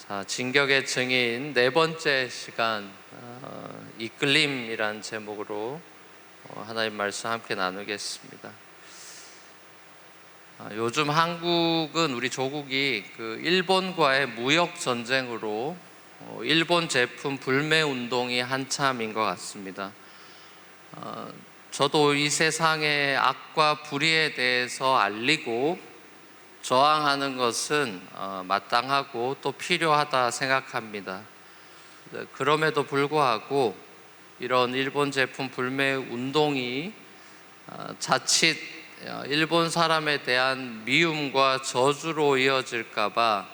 자, 진격의 증인 네 번째 시간, 이끌림이란 제목으로 하나님 말씀 함께 나누겠습니다. 요즘 한국은 우리 조국이 일본과의 무역 전쟁으로 일본 제품 불매 운동이 한참인 것 같습니다. 저도 이 세상의 악과 불의에 대해서 알리고 저항하는 것은 마땅하고 또 필요하다 생각합니다. 그럼에도 불구하고 이런 일본 제품 불매 운동이 자칫 일본 사람에 대한 미움과 저주로 이어질까봐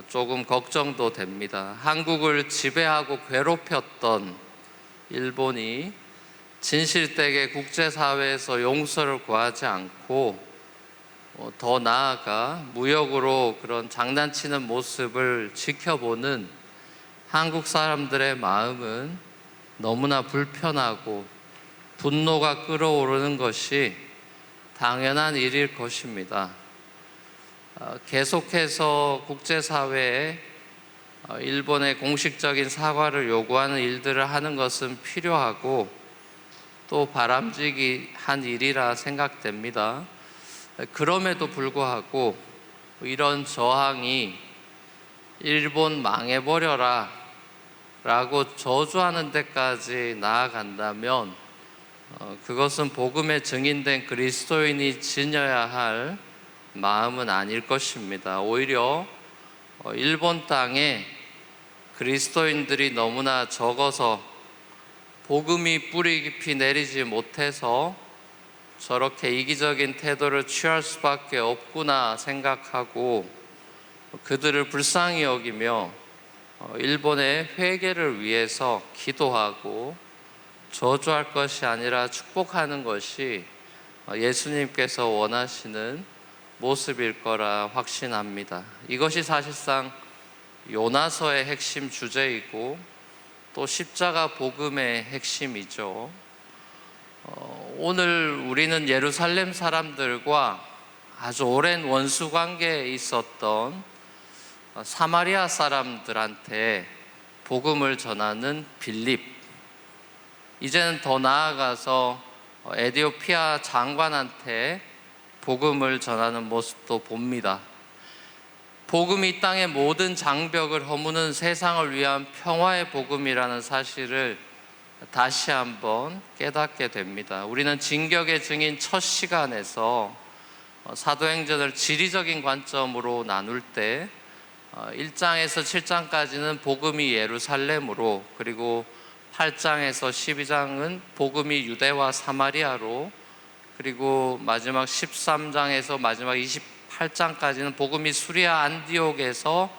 조금 걱정도 됩니다. 한국을 지배하고 괴롭혔던 일본이 진실되게 국제사회에서 용서를 구하지 않고 더 나아가 무역으로 그런 장난치는 모습을 지켜보는 한국 사람들의 마음은 너무나 불편하고 분노가 끓어오르는 것이 당연한 일일 것입니다. 계속해서 국제사회에 일본의 공식적인 사과를 요구하는 일들을 하는 것은 필요하고 또 바람직한 일이라 생각됩니다. 그럼에도 불구하고 이런 저항이 일본 망해버려라 라고 저주하는 데까지 나아간다면 그것은 복음에 증인된 그리스도인이 지녀야 할 마음은 아닐 것입니다. 오히려 일본 땅에 그리스도인들이 너무나 적어서 복음이 뿌리 깊이 내리지 못해서 저렇게 이기적인 태도를 취할 수밖에 없구나 생각하고 그들을 불쌍히 여기며 일본의 회개를 위해서 기도하고 저주할 것이 아니라 축복하는 것이 예수님께서 원하시는 모습일 거라 확신합니다. 이것이 사실상 요나서의 핵심 주제이고 또 십자가 복음의 핵심이죠. 오늘 우리는 예루살렘 사람들과 아주 오랜 원수 관계에 있었던 사마리아 사람들한테 복음을 전하는 빌립, 이제는 더 나아가서 에디오피아 장관한테 복음을 전하는 모습도 봅니다. 복음이 이 땅의 모든 장벽을 허무는 세상을 위한 평화의 복음이라는 사실을 다시 한번 깨닫게 됩니다. 우리는 진격의 증인 첫 시간에서 사도행전을 지리적인 관점으로 나눌 때 1장에서 7장까지는 복음이 예루살렘으로, 그리고 8장에서 12장은 복음이 유대와 사마리아로, 그리고 마지막 13장에서 마지막 28장까지는 복음이 수리아 안디옥에서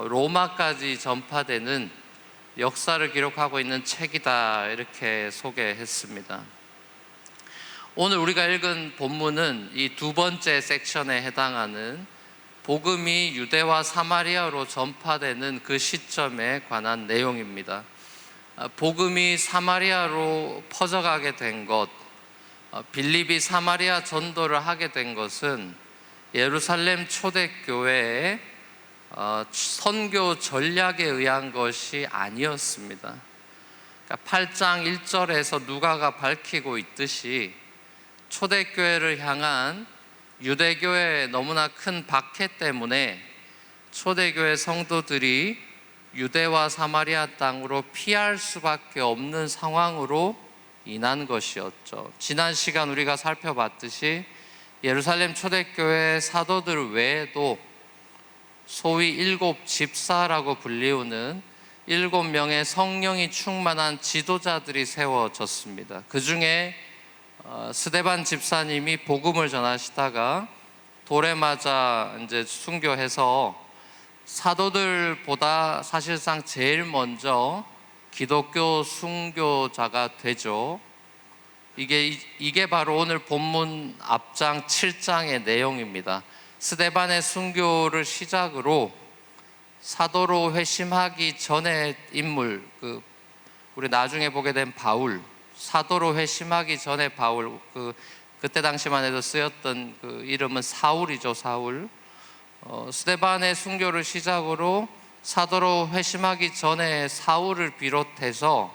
로마까지 전파되는 역사를 기록하고 있는 책이다, 이렇게 소개했습니다. 오늘 우리가 읽은 본문은 이 두 번째 섹션에 해당하는 복음이 유대와 사마리아로 전파되는 그 시점에 관한 내용입니다. 복음이 사마리아로 퍼져가게 된 것, 빌립이 사마리아 전도를 하게 된 것은 예루살렘 초대교회의 선교 전략에 의한 것이 아니었습니다. 그러니까 8장 1절에서 누가가 밝히고 있듯이 초대교회를 향한 유대교회의 너무나 큰 박해 때문에 초대교회 성도들이 유대와 사마리아 땅으로 피할 수밖에 없는 상황으로 인한 것이었죠. 지난 시간 우리가 살펴봤듯이 예루살렘 초대교회 사도들 외에도 소위 7 집사라고 불리우는 7명의 성령이 충만한 지도자들이 세워졌습니다. 그 중에 스데반 집사님이 복음을 전하시다가 돌에 맞아 이제 순교해서 사도들보다 사실상 제일 먼저 기독교 순교자가 되죠. 이게 바로 오늘 본문 앞장 7장의 내용입니다. 스데반의 순교를 시작으로 사도로 회심하기 전의 인물, 우리 나중에 보게 된 바울, 사도로 회심하기 전에 바울, 그때 당시만 해도 쓰였던 그 이름은 사울이죠. 사울. 스데반의 순교를 시작으로 사도로 회심하기 전에 사울을 비롯해서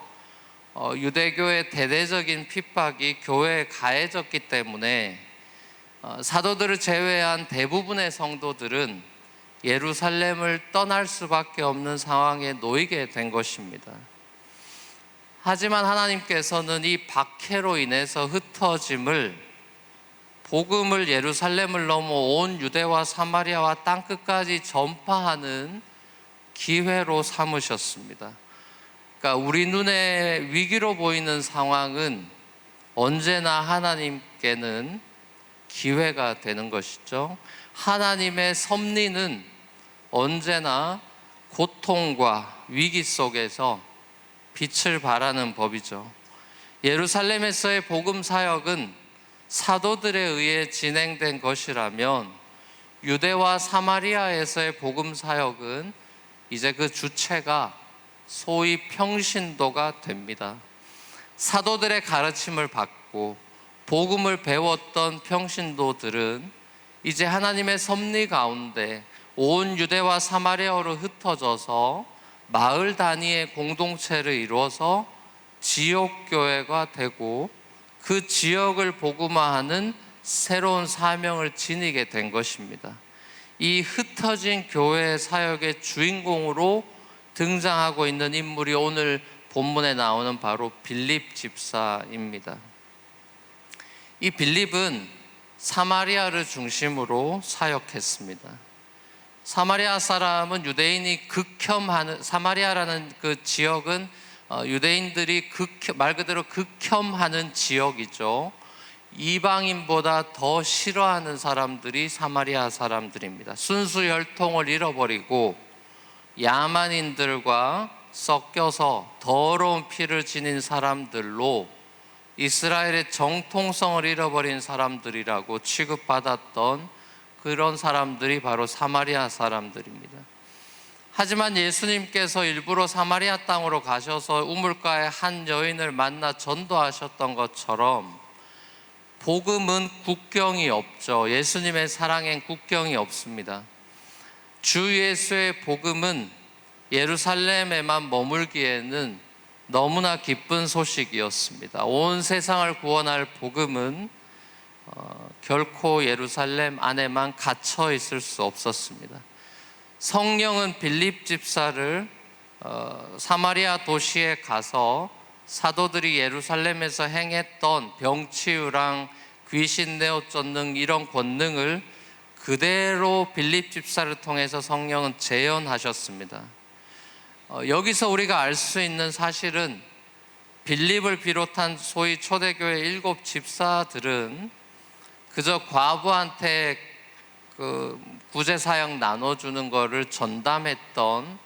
유대교의 대대적인 핍박이 교회에 가해졌기 때문에 사도들을 제외한 대부분의 성도들은 예루살렘을 떠날 수밖에 없는 상황에 놓이게 된 것입니다. 하지만 하나님께서는 이 박해로 인해서 흩어짐을 복음을 예루살렘을 넘어 온 유대와 사마리아와 땅끝까지 전파하는 기회로 삼으셨습니다. 그러니까 우리 눈에 위기로 보이는 상황은 언제나 하나님께는 기회가 되는 것이죠. 하나님의 섭리는 언제나 고통과 위기 속에서 빛을 발하는 법이죠. 예루살렘에서의 복음 사역은 사도들에 의해 진행된 것이라면 유대와 사마리아에서의 복음 사역은 이제 그 주체가 소위 평신도가 됩니다. 사도들의 가르침을 받고 복음을 배웠던 평신도들은 이제 하나님의 섭리 가운데 온 유대와 사마리아로 흩어져서 마을 단위의 공동체를 이루어서 지역교회가 되고 그 지역을 복음화하는 새로운 사명을 지니게 된 것입니다. 이 흩어진 교회의 사역의 주인공으로 등장하고 있는 인물이 오늘 본문에 나오는 바로 빌립 집사입니다. 이 빌립은 사마리아를 중심으로 사역했습니다. 사마리아 사람은 유대인이 극혐하는, 사마리아라는 그 지역은 유대인들이 말 그대로 극혐하는 지역이죠. 이방인보다 더 싫어하는 사람들이 사마리아 사람들입니다. 순수 혈통을 잃어버리고 야만인들과 섞여서 더러운 피를 지닌 사람들로 이스라엘의 정통성을 잃어버린 사람들이라고 취급받았던 그런 사람들이 바로 사마리아 사람들입니다. 하지만 예수님께서 일부러 사마리아 땅으로 가셔서 우물가에 한 여인을 만나 전도하셨던 것처럼 복음은 국경이 없죠. 예수님의 사랑엔 국경이 없습니다. 주 예수의 복음은 예루살렘에만 머물기에는 너무나 기쁜 소식이었습니다. 온 세상을 구원할 복음은 결코 예루살렘 안에만 갇혀 있을 수 없었습니다. 성령은 빌립 집사를 사마리아 도시에 가서 사도들이 예루살렘에서 행했던 병치유랑 귀신 내어 쫓는 이런 권능을 그대로 빌립 집사를 통해서 성령은 재현하셨습니다. 여기서 우리가 알 수 있는 사실은 빌립을 비롯한 소위 초대교회 7 집사들은 그저 과부한테 그 구제사역 나눠주는 거를 전담했던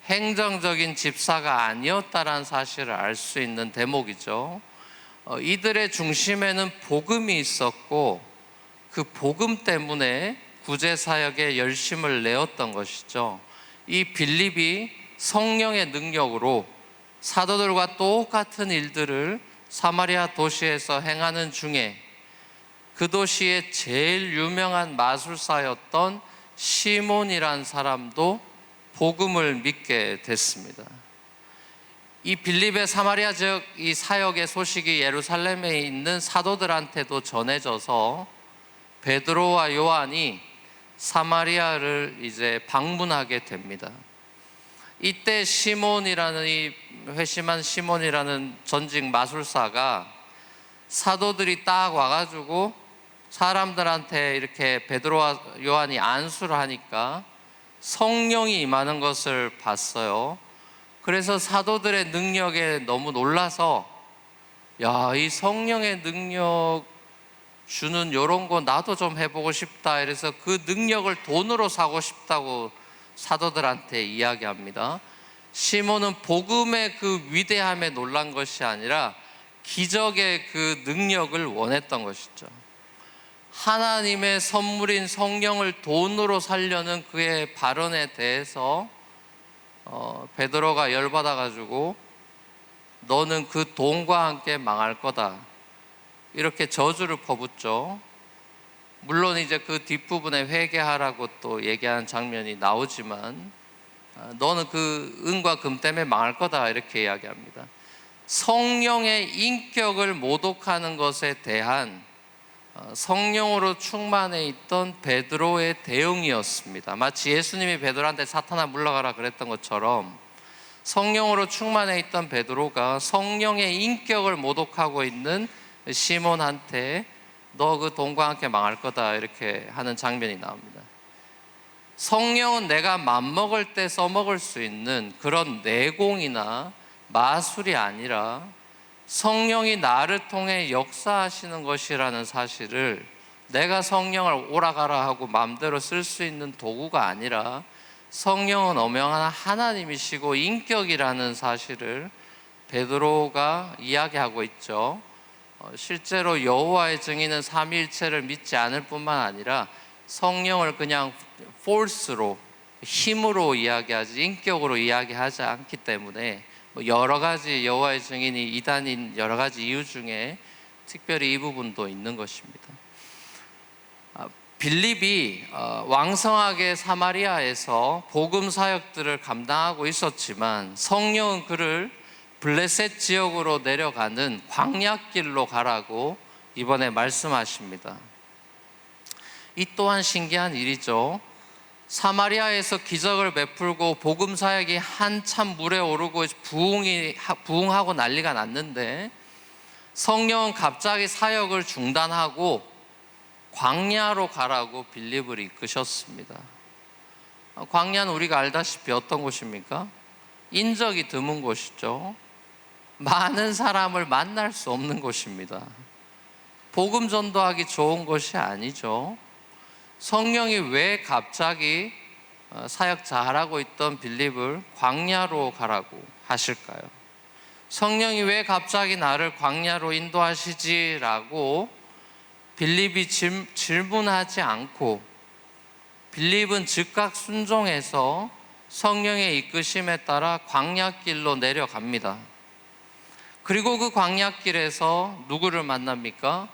행정적인 집사가 아니었다라는 사실을 알 수 있는 대목이죠. 이들의 중심에는 복음이 있었고 그 복음 때문에 구제사역에 열심을 내었던 것이죠. 이 빌립이 성령의 능력으로 사도들과 똑같은 일들을 사마리아 도시에서 행하는 중에 그 도시의 제일 유명한 마술사였던 시몬이란 사람도 복음을 믿게 됐습니다. 이 빌립의 사마리아 지역 이 사역의 소식이 예루살렘에 있는 사도들한테도 전해져서 베드로와 요한이 사마리아를 이제 방문하게 됩니다. 이때 시몬이라는 이 회심한 시몬이라는 전직 마술사가 사도들이 딱 와가지고 사람들한테 이렇게 베드로와 요한이 안수를 하니까 성령이 임하는 것을 봤어요. 그래서 사도들의 능력에 너무 놀라서 야, 이 성령의 능력 주는 이런 거 나도 좀 해보고 싶다. 이래서 그 능력을 돈으로 사고 싶다고 사도들한테 이야기합니다. 시몬은 복음의 그 위대함에 놀란 것이 아니라 기적의 그 능력을 원했던 것이죠. 하나님의 선물인 성령을 돈으로 살려는 그의 발언에 대해서 베드로가 열받아가지고 너는 그 돈과 함께 망할 거다 이렇게 저주를 퍼붓죠. 물론 물론 이제 그 뒷부분에 회개하라고 또 얘기하는 장면이 나오지만 너는 그 은과 금 때문에 망할 거다 이렇게 이야기합니다. 성령의 인격을 모독하는 것에 대한 성령으로 충만해 있던 베드로의 대응이었습니다. 마치 예수님이 베드로한테 사탄아 물러가라 그랬던 것처럼 성령으로 충만해 있던 베드로가 성령의 인격을 모독하고 있는 시몬한테 너 그 돈과 함께 망할 거다 이렇게 하는 장면이 나옵니다. 성령은 내가 맘먹을 때 써먹을 수 있는 그런 내공이나 마술이 아니라 성령이 나를 통해 역사하시는 것이라는 사실을, 내가 성령을 오라가라 하고 마음대로 쓸 수 있는 도구가 아니라 성령은 엄연한 하나님이시고 인격이라는 사실을 베드로가 이야기하고 있죠. 실제로 여호와의 증인은 삼위일체를 믿지 않을 뿐만 아니라 성령을 그냥 force로, 힘으로 이야기하지 인격으로 이야기하지 않기 때문에 여러 가지 여호와의 증인이 이단인 여러 가지 이유 중에 특별히 이 부분도 있는 것입니다. 빌립이 왕성하게 사마리아에서 복음 사역들을 감당하고 있었지만 성령은 그를 블레셋 지역으로 내려가는 광야길로 가라고 이번에 말씀하십니다. 이 또한 신기한 일이죠. 사마리아에서 기적을 베풀고 복음 사역이 한참 물에 오르고 부흥하고 난리가 났는데 성령은 갑자기 사역을 중단하고 광야로 가라고 빌립을 이끄셨습니다. 광야는 우리가 알다시피 어떤 곳입니까? 인적이 드문 곳이죠. 많은 사람을 만날 수 없는 곳입니다. 복음 전도하기 좋은 곳이 아니죠. 성령이 왜 갑자기 사역 잘하고 있던 빌립을 광야로 가라고 하실까요? 성령이 왜 갑자기 나를 광야로 인도하시지라고 빌립이 질문하지 않고 빌립은 즉각 순종해서 성령의 이끄심에 따라 광야길로 내려갑니다. 그리고 그 광야길에서 누구를 만납니까?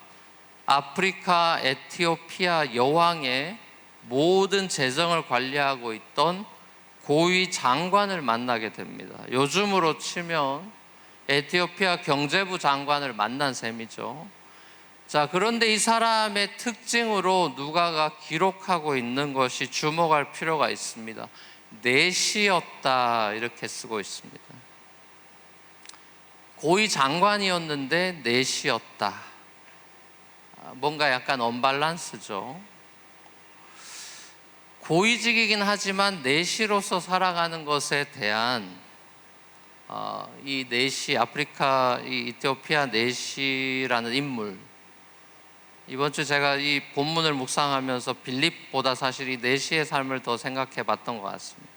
아프리카 에티오피아 여왕의 모든 재정을 관리하고 있던 고위 장관을 만나게 됩니다. 요즘으로 치면 에티오피아 경제부 장관을 만난 셈이죠. 자, 그런데 이 사람의 특징으로 누가가 기록하고 있는 것이 주목할 필요가 있습니다. 내시였다 이렇게 쓰고 있습니다. 고위 장관이었는데 내시였다. 뭔가 약간 언밸런스죠. 고위직이긴 하지만 내시로서 살아가는 것에 대한 이 내시, 아프리카 이 이티오피아 내시라는 인물, 이번 주 제가 이 본문을 묵상하면서 빌립보다 사실 이 내시의 삶을 더 생각해 봤던 것 같습니다.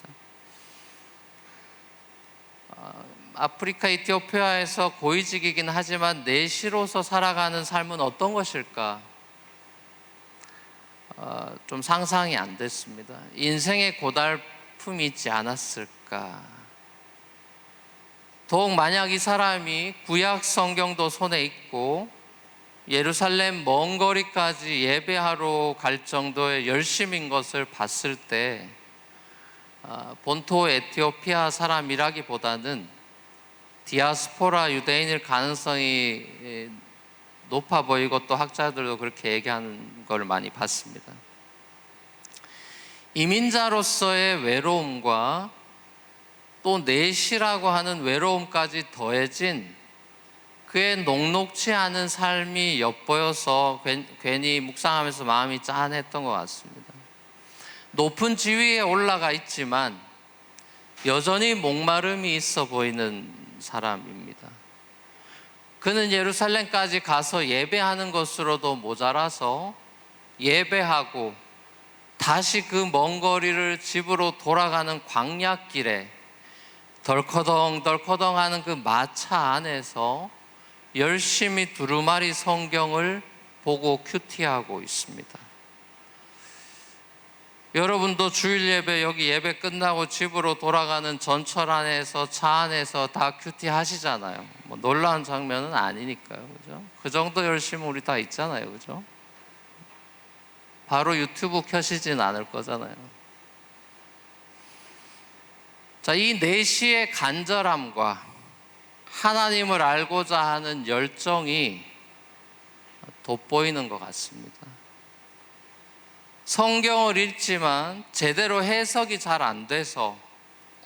아프리카 이티오피아에서 고위직이긴 하지만 내시로서 살아가는 삶은 어떤 것일까? 좀 상상이 안 됐습니다. 인생의 고달픔이 있지 않았을까? 더욱 만약 이 사람이 구약 성경도 손에 있고 예루살렘 먼 거리까지 예배하러 갈 정도의 열심인 것을 봤을 때 본토 에티오피아 사람이라기보다는 디아스포라 유대인일 가능성이 높아 보이고 또 학자들도 그렇게 얘기하는 걸 많이 봤습니다. 이민자로서의 외로움과 또 내시라고 하는 외로움까지 더해진 그의 녹록지 않은 삶이 엿보여서 괜히 묵상하면서 마음이 짠했던 것 같습니다. 높은 지위에 올라가 있지만 여전히 목마름이 있어 보이는 사람입니다. 그는 예루살렘까지 가서 예배하는 것으로도 모자라서 예배하고 다시 그 먼 거리를 집으로 돌아가는 광야길에 덜커덩덜커덩하는 그 마차 안에서 열심히 두루마리 성경을 보고 큐티하고 있습니다. 여러분도 주일 예배, 여기 예배 끝나고 집으로 돌아가는 전철 안에서 차 안에서 다 큐티 하시잖아요. 뭐 놀라운 장면은 아니니까요, 그죠? 그 정도 열심은 우리 다 있잖아요, 그죠? 바로 유튜브 켜시진 않을 거잖아요. 자, 이 내시의 간절함과 하나님을 알고자 하는 열정이 돋보이는 것 같습니다. 성경을 읽지만 제대로 해석이 잘 안 돼서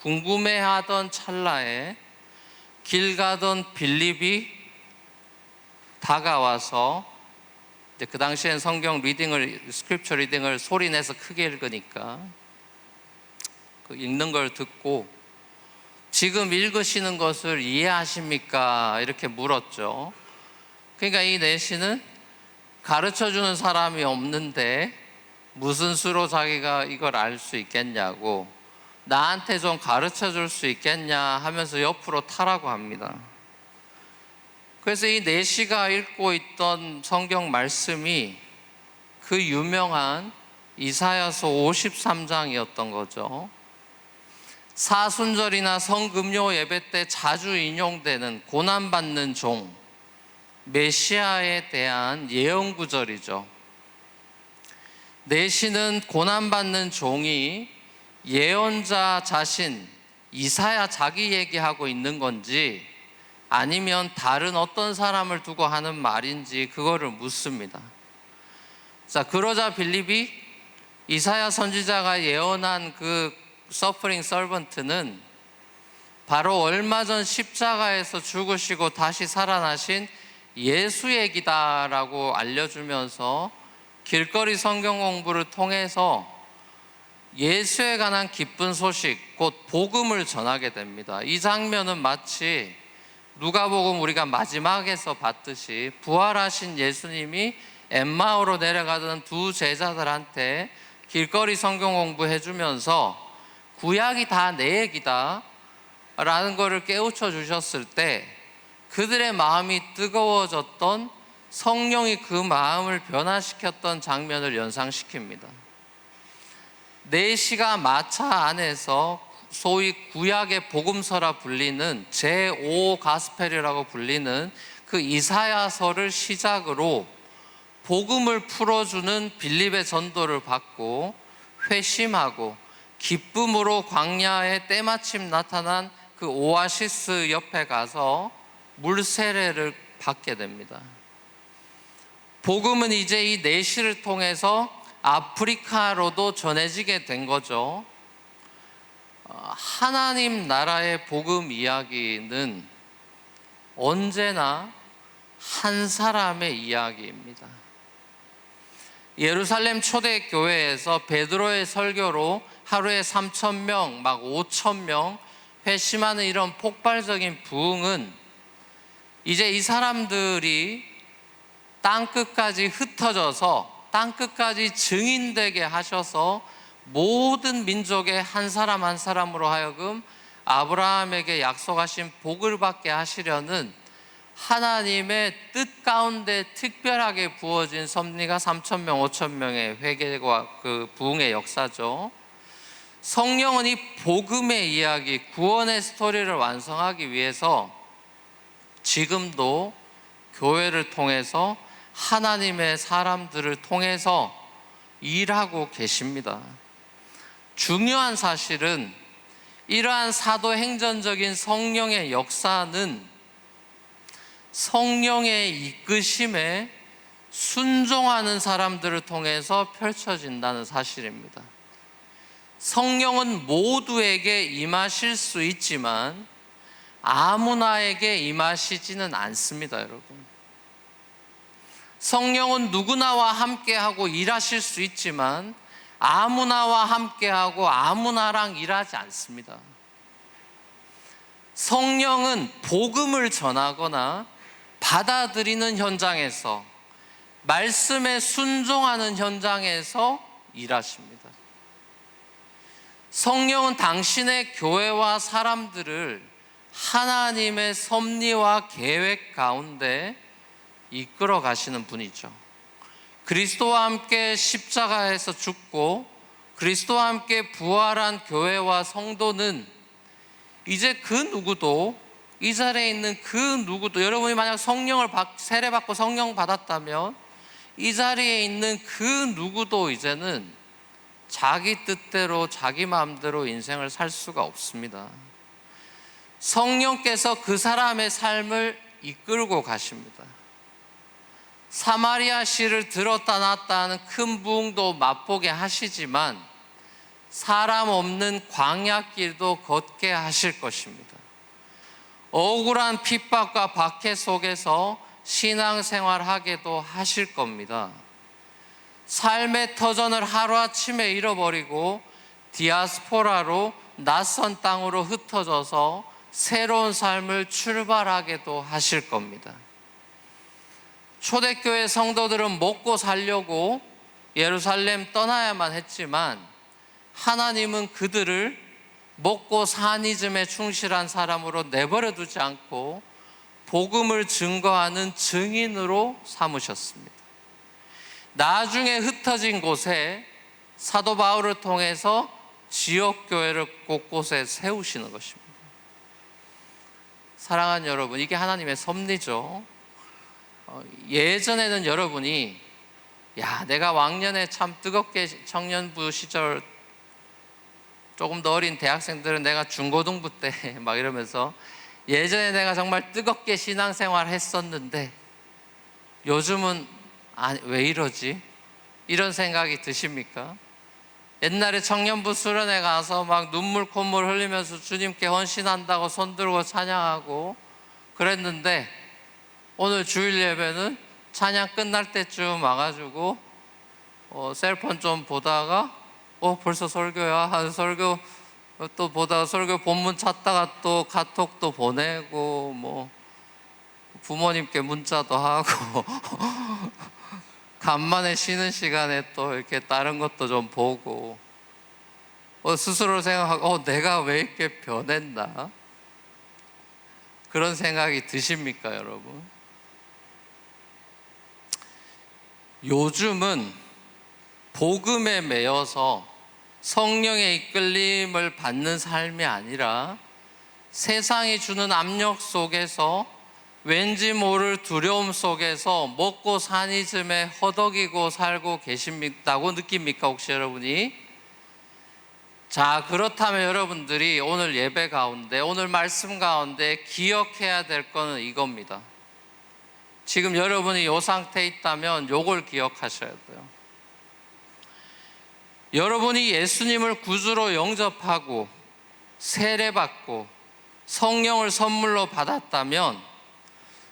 궁금해하던 찰나에 길 가던 빌립이 다가와서, 이제 그 당시엔 성경 리딩을, 스크립처 리딩을 소리내서 크게 읽으니까 그 읽는 걸 듣고 지금 읽으시는 것을 이해하십니까? 이렇게 물었죠. 그러니까 이 내시는 가르쳐주는 사람이 없는데 무슨 수로 자기가 이걸 알 수 있겠냐고, 나한테 좀 가르쳐 줄 수 있겠냐 하면서 옆으로 타라고 합니다. 그래서 이 내시가 읽고 있던 성경 말씀이 그 유명한 이사야서 53장이었던 거죠. 사순절이나 성금요 예배 때 자주 인용되는 고난받는 종, 메시아에 대한 예언 구절이죠. 내시는 고난받는 종이 예언자 자신, 이사야 자기 얘기하고 있는 건지 아니면 다른 어떤 사람을 두고 하는 말인지 그거를 묻습니다. 자, 그러자 빌립이 이사야 선지자가 예언한 그 서퍼링 서번트는 바로 얼마 전 십자가에서 죽으시고 다시 살아나신 예수 얘기다라고 알려주면서 길거리 성경 공부를 통해서 예수에 관한 기쁜 소식, 곧 복음을 전하게 됩니다. 이 장면은 마치 누가복음 우리가 마지막에서 봤듯이 부활하신 예수님이 엠마오로 내려가던 두 제자들한테 길거리 성경 공부해 주면서 구약이 다 내 얘기다 라는 것을 깨우쳐 주셨을 때 그들의 마음이 뜨거워졌던, 성령이 그 마음을 변화시켰던 장면을 연상시킵니다. 내시가 마차 안에서 소위 구약의 복음서라 불리는 제5 가스펠이라고 불리는 그 이사야서를 시작으로 복음을 풀어주는 빌립의 전도를 받고 회심하고 기쁨으로 광야에 때마침 나타난 그 오아시스 옆에 가서 물 세례를 받게 됩니다. 복음은 이제 이 내시를 통해서 아프리카로도 전해지게 된 거죠. 하나님 나라의 복음 이야기는 언제나 한 사람의 이야기입니다. 예루살렘 초대교회에서 베드로의 설교로 하루에 3,000명, 막 5,000명 회심하는 이런 폭발적인 부흥은 이제 이 사람들이 땅끝까지 흩어져서 땅끝까지 증인되게 하셔서 모든 민족의 한 사람 한 사람으로 하여금 아브라함에게 약속하신 복을 받게 하시려는 하나님의 뜻 가운데 특별하게 부어진 섭리가 3,000명, 5,000명의 회개와 그 부흥의 역사죠. 성령은 이 복음의 이야기, 구원의 스토리를 완성하기 위해서 지금도 교회를 통해서 하나님의 사람들을 통해서 일하고 계십니다. 중요한 사실은 이러한 사도행전적인 성령의 역사는 성령의 이끄심에 순종하는 사람들을 통해서 펼쳐진다는 사실입니다. 성령은 모두에게 임하실 수 있지만 아무나에게 임하시지는 않습니다, 여러분. 성령은 누구나와 함께하고 일하실 수 있지만 아무나와 함께하고 아무나랑 일하지 않습니다. 성령은 복음을 전하거나 받아들이는 현장에서, 말씀에 순종하는 현장에서 일하십니다. 성령은 당신의 교회와 사람들을 하나님의 섭리와 계획 가운데 이끌어 가시는 분이죠. 그리스도와 함께 십자가에서 죽고 그리스도와 함께 부활한 교회와 성도는 이제 그 누구도, 이 자리에 있는 그 누구도, 여러분이 만약 성령을 세례받고 성령 받았다면 이 자리에 있는 그 누구도 이제는 자기 뜻대로 자기 마음대로 인생을 살 수가 없습니다. 성령께서 그 사람의 삶을 이끌고 가십니다. 사마리아 시를 들었다 놨다 하는 큰 부흥도 맛보게 하시지만 사람 없는 광야길도 걷게 하실 것입니다. 억울한 핍박과 박해 속에서 신앙생활하게도 하실 겁니다. 삶의 터전을 하루아침에 잃어버리고 디아스포라로 낯선 땅으로 흩어져서 새로운 삶을 출발하게도 하실 겁니다. 초대교회 성도들은 먹고 살려고 예루살렘 떠나야만 했지만 하나님은 그들을 먹고 사니즘에 충실한 사람으로 내버려 두지 않고 복음을 증거하는 증인으로 삼으셨습니다. 나중에 흩어진 곳에 사도 바울을 통해서 지역교회를 곳곳에 세우시는 것입니다. 사랑하는 여러분, 이게 하나님의 섭리죠. 예전에는 여러분이 내가 왕년에 참 뜨겁게 청년부 시절 조금 더 어린 대학생들은 내가 중고등부 때 막 이러면서 예전에 내가 정말 뜨겁게 신앙생활 했었는데 요즘은 왜 이러지? 이런 생각이 드십니까? 옛날에 청년부 수련회 가서 막 눈물 콧물 흘리면서 주님께 헌신한다고 손들고 찬양하고 그랬는데 오늘 주일 예배는 찬양 끝날 때쯤 와가지고 셀폰 좀 보다가 벌써 설교야 하는 설교 또 보다가 설교 본문 찾다가 또 카톡도 보내고 뭐 부모님께 문자도 하고 간만에 쉬는 시간에 또 이렇게 다른 것도 좀 보고 스스로 생각하고 내가 왜 이렇게 변했나? 그런 생각이 드십니까, 여러분? 요즘은 복음에 매여서 성령의 이끌림을 받는 삶이 아니라 세상이 주는 압력 속에서 왠지 모를 두려움 속에서 먹고 사니즘에 허덕이고 살고 계십니다고 느낍니까, 혹시 여러분이? 자, 그렇다면 여러분들이 오늘 예배 가운데, 오늘 말씀 가운데 기억해야 될 거는 이겁니다. 지금 여러분이 이 상태에 있다면 이걸 기억하셔야 돼요. 여러분이 예수님을 구주로 영접하고 세례받고 성령을 선물로 받았다면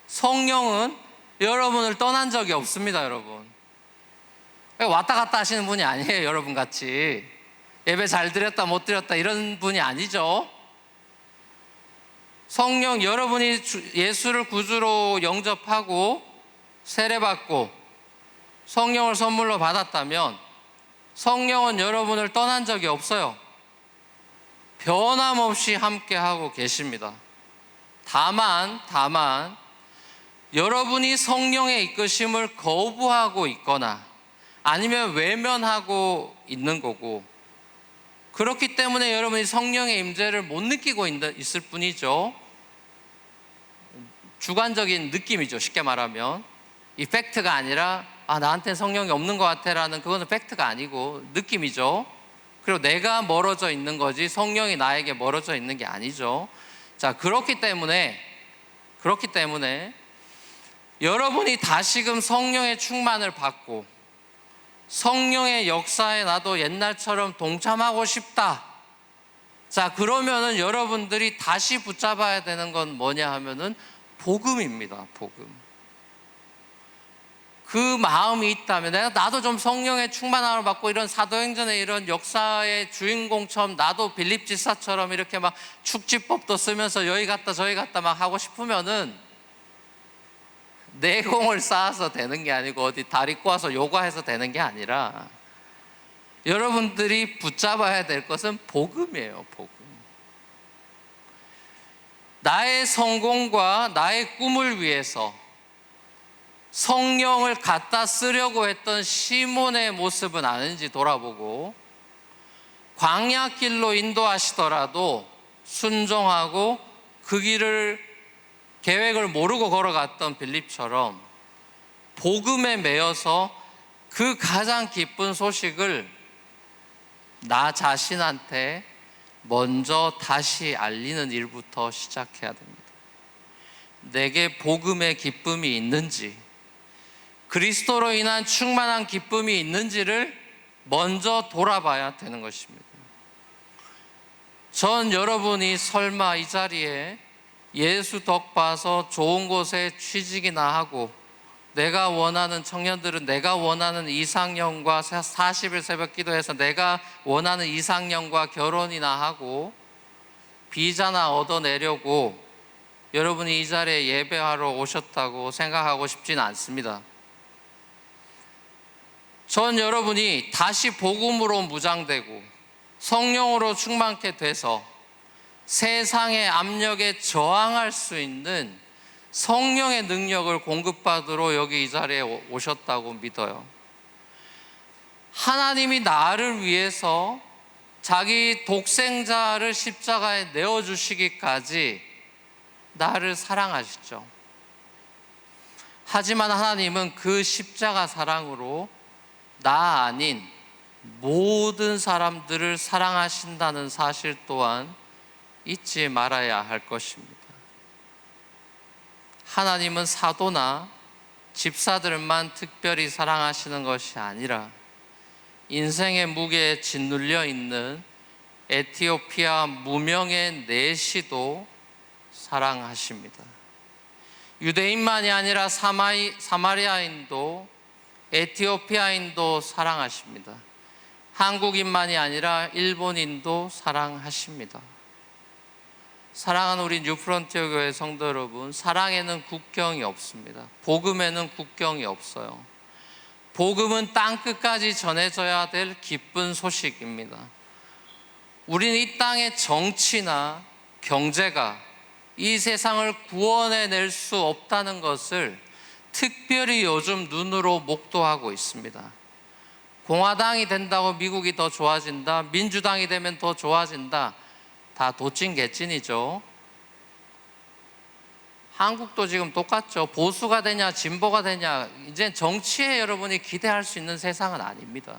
성령은 여러분을 떠난 적이 없습니다, 여러분. 왔다 갔다 하시는 분이 아니에요, 여러분 같이. 예배 잘 드렸다 못 드렸다 이런 분이 아니죠. 성령, 여러분이 예수를 구주로 영접하고 세례받고 성령을 선물로 받았다면 성령은 여러분을 떠난 적이 없어요. 변함없이 함께하고 계십니다. 다만 여러분이 성령의 이끄심을 거부하고 있거나 아니면 외면하고 있는 거고, 그렇기 때문에 여러분이 성령의 임재를 못 느끼고 있을 뿐이죠. 주관적인 느낌이죠, 쉽게 말하면. 이 팩트가 아니라 나한테 성령이 없는 것 같아 라는, 그거는 팩트가 아니고 느낌이죠. 그리고 내가 멀어져 있는 거지 성령이 나에게 멀어져 있는 게 아니죠. 자, 그렇기 때문에 여러분이 다시금 성령의 충만을 받고 성령의 역사에 나도 옛날처럼 동참하고 싶다. 자, 그러면은 여러분들이 다시 붙잡아야 되는 건 뭐냐 하면은 복음입니다. 복음. 그 마음이 있다면 나도 좀 성령의 충만함을 받고 이런 사도행전의 이런 역사의 주인공처럼 나도 빌립 지사처럼 이렇게 막 축지법도 쓰면서 여기 갔다 저기 갔다 막 하고 싶으면은 내공을 쌓아서 되는 게 아니고 어디 다리 꼬아서 요가해서 되는 게 아니라 여러분들이 붙잡아야 될 것은 복음이에요. 복음. 나의 성공과 나의 꿈을 위해서 성령을 갖다 쓰려고 했던 시몬의 모습은 아는지 돌아보고, 광야길로 인도하시더라도 순종하고 그 길을 계획을 모르고 걸어갔던 빌립처럼 복음에 매여서 그 가장 기쁜 소식을 나 자신한테 먼저 다시 알리는 일부터 시작해야 됩니다. 내게 복음의 기쁨이 있는지, 그리스도로 인한 충만한 기쁨이 있는지를 먼저 돌아봐야 되는 것입니다. 전 여러분이 설마 이 자리에 예수 덕 봐서 좋은 곳에 취직이나 하고, 내가 원하는 청년들은 내가 원하는 이상형과 40일 새벽 기도해서 내가 원하는 이상형과 결혼이나 하고 비자나 얻어내려고 여러분이 이 자리에 예배하러 오셨다고 생각하고 싶지는 않습니다. 전 여러분이 다시 복음으로 무장되고 성령으로 충만케 돼서 세상의 압력에 저항할 수 있는 성령의 능력을 공급받으러 여기 이 자리에 오셨다고 믿어요. 하나님이 나를 위해서 자기 독생자를 십자가에 내어주시기까지 나를 사랑하시죠. 하지만 하나님은 그 십자가 사랑으로 나 아닌 모든 사람들을 사랑하신다는 사실 또한 잊지 말아야 할 것입니다. 하나님은 사도나 집사들만 특별히 사랑하시는 것이 아니라 인생의 무게에 짓눌려 있는 에티오피아 무명의 내시도 사랑하십니다. 유대인만이 아니라 사마리아인도 에티오피아인도 사랑하십니다. 한국인만이 아니라 일본인도 사랑하십니다. 사랑하는 우리 뉴프론티어 교회 성도 여러분, 사랑에는 국경이 없습니다. 복음에는 국경이 없어요. 복음은 땅끝까지 전해져야 될 기쁜 소식입니다. 우리는 이 땅의 정치나 경제가 이 세상을 구원해낼 수 없다는 것을 특별히 요즘 눈으로 목도하고 있습니다. 공화당이 된다고 미국이 더 좋아진다, 민주당이 되면 더 좋아진다, 다 도찐개찐이죠. 한국도 지금 똑같죠. 보수가 되냐 진보가 되냐, 이제 정치에 여러분이 기대할 수 있는 세상은 아닙니다.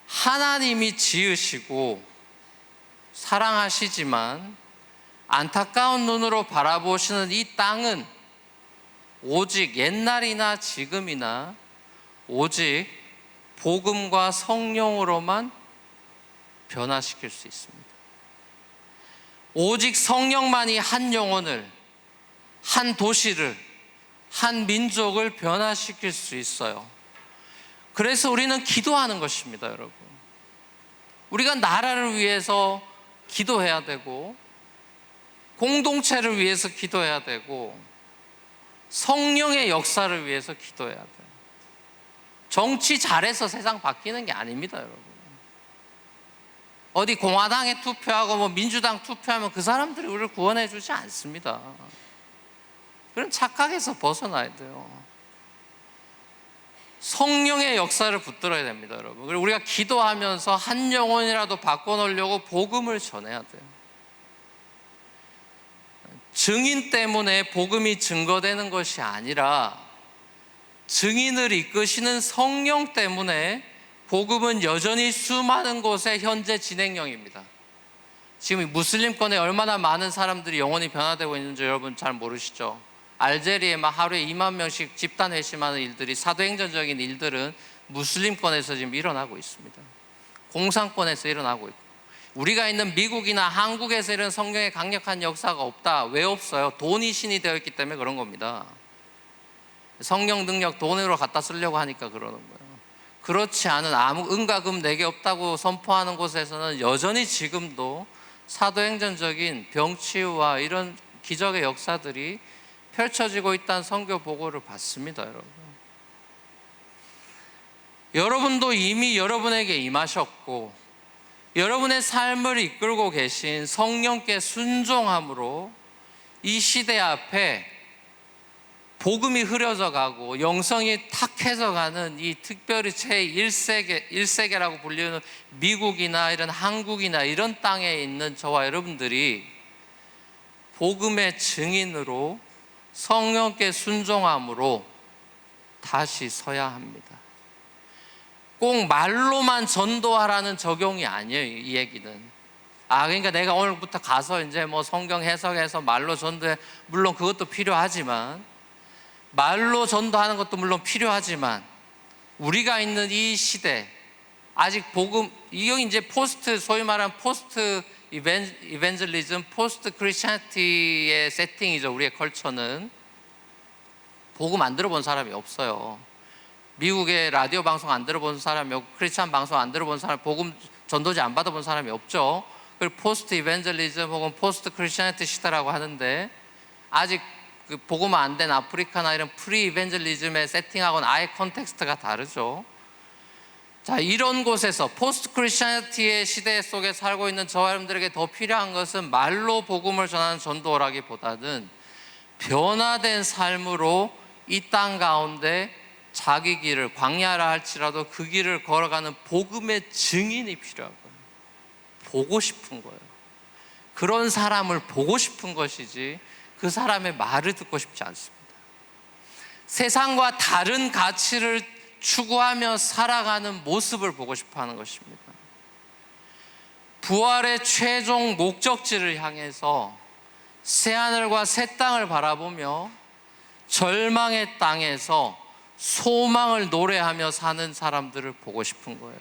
하나님이 지으시고 사랑하시지만 안타까운 눈으로 바라보시는 이 땅은 오직 옛날이나 지금이나 오직 복음과 성령으로만 변화시킬 수 있습니다. 오직 성령만이 한 영혼을, 한 도시를, 한 민족을 변화시킬 수 있어요. 그래서 우리는 기도하는 것입니다, 여러분. 우리가 나라를 위해서 기도해야 되고, 공동체를 위해서 기도해야 되고, 성령의 역사를 위해서 기도해야 돼요. 정치 잘해서 세상 바뀌는 게 아닙니다, 여러분. 어디 공화당에 투표하고 뭐 민주당 투표하면 그 사람들이 우리를 구원해 주지 않습니다. 그런 착각에서 벗어나야 돼요. 성령의 역사를 붙들어야 됩니다, 여러분. 그리고 우리가 기도하면서 한 영혼이라도 바꿔놓으려고 복음을 전해야 돼요. 증인 때문에 복음이 증거되는 것이 아니라 증인을 이끄시는 성령 때문에 복음은 여전히 수많은 곳에 현재 진행형입니다. 지금 무슬림권에 얼마나 많은 사람들이 영혼이 변화되고 있는지 여러분 잘 모르시죠? 알제리에 막 하루에 2만 명씩 집단 회심하는 일들이, 사도행전적인 일들은 무슬림권에서 지금 일어나고 있습니다. 공산권에서 일어나고 있고, 우리가 있는 미국이나 한국에서 이런 성령의 강력한 역사가 없다. 왜 없어요? 돈이 신이 되어 있기 때문에 그런 겁니다. 성령 능력 돈으로 갖다 쓰려고 하니까 그러는 거예요. 그렇지 않은 아무 은과 금 내게 없다고 선포하는 곳에서는 여전히 지금도 사도행전적인 병치유와 이런 기적의 역사들이 펼쳐지고 있다는 선교 보고를 받습니다, 여러분. 여러분도 이미 여러분에게 임하셨고 여러분의 삶을 이끌고 계신 성령께 순종함으로 이 시대 앞에 복음이 흐려져 가고 영성이 탁해져 가는 이 특별히 제1세계라고 불리는 미국이나 이런 한국이나 이런 땅에 있는 저와 여러분들이 복음의 증인으로 성령께 순종함으로 다시 서야 합니다. 꼭 말로만 전도하라는 적용이 아니에요, 이 얘기는. 그러니까 내가 오늘부터 가서 이제 뭐 성경 해석해서 말로 전도해, 물론 그것도 필요하지만, 말로 전도하는 것도 물론 필요하지만, 우리가 있는 이 시대, 아직 복음, 이게 이제 소위 말하는 포스트 이벤젤리즘, 포스트 크리스천티의 세팅이죠. 우리의 컬처는 복음 안 들어본 사람이 없어요. 미국의 라디오 방송 안 들어본 사람이 없고, 크리스천 방송 안 들어본 사람, 복음 전도지 안 받아본 사람이 없죠. 그리고 포스트 이벤젤리즘 혹은 포스트 크리스천티 시대라고 하는데, 아직 그 복음 안 된 아프리카나 이런 프리 이벤젤리즘의 세팅하고는 아예 컨텍스트가 다르죠. 자, 이런 곳에서 포스트 크리스천티의 시대 속에 살고 있는 저와 여러분들에게 더 필요한 것은 말로 복음을 전하는 전도라기보다는 변화된 삶으로 이 땅 가운데 자기 길을, 광야라 할지라도 그 길을 걸어가는 복음의 증인이 필요한 거예요. 보고 싶은 거예요. 그런 사람을 보고 싶은 것이지 그 사람의 말을 듣고 싶지 않습니다. 세상과 다른 가치를 추구하며 살아가는 모습을 보고 싶어 하는 것입니다. 부활의 최종 목적지를 향해서 새하늘과 새 땅을 바라보며 절망의 땅에서 소망을 노래하며 사는 사람들을 보고 싶은 거예요.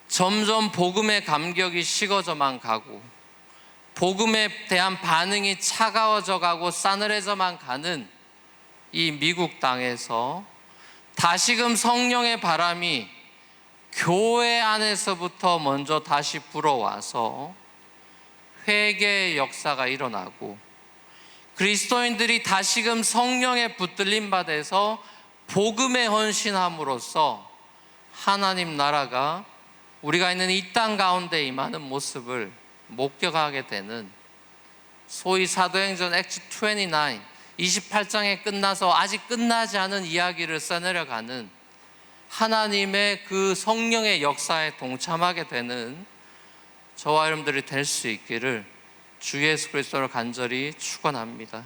점점 복음의 감격이 식어져만 가고, 복음에 대한 반응이 차가워져 가고 싸늘해져만 가는 이 미국 땅에서 다시금 성령의 바람이 교회 안에서부터 먼저 다시 불어와서 회개의 역사가 일어나고, 그리스도인들이 다시금 성령에 붙들림 받아서 복음에 헌신함으로써 하나님 나라가 우리가 있는 이 땅 가운데 임하는 모습을 목격하게 되는, 소위 사도행전 액트 29, 28장에 끝나서 아직 끝나지 않은 이야기를 써내려가는 하나님의 그 성령의 역사에 동참하게 되는 저와 여러분들이 될 수 있기를 주 예수 그리스도로 간절히 축원합니다.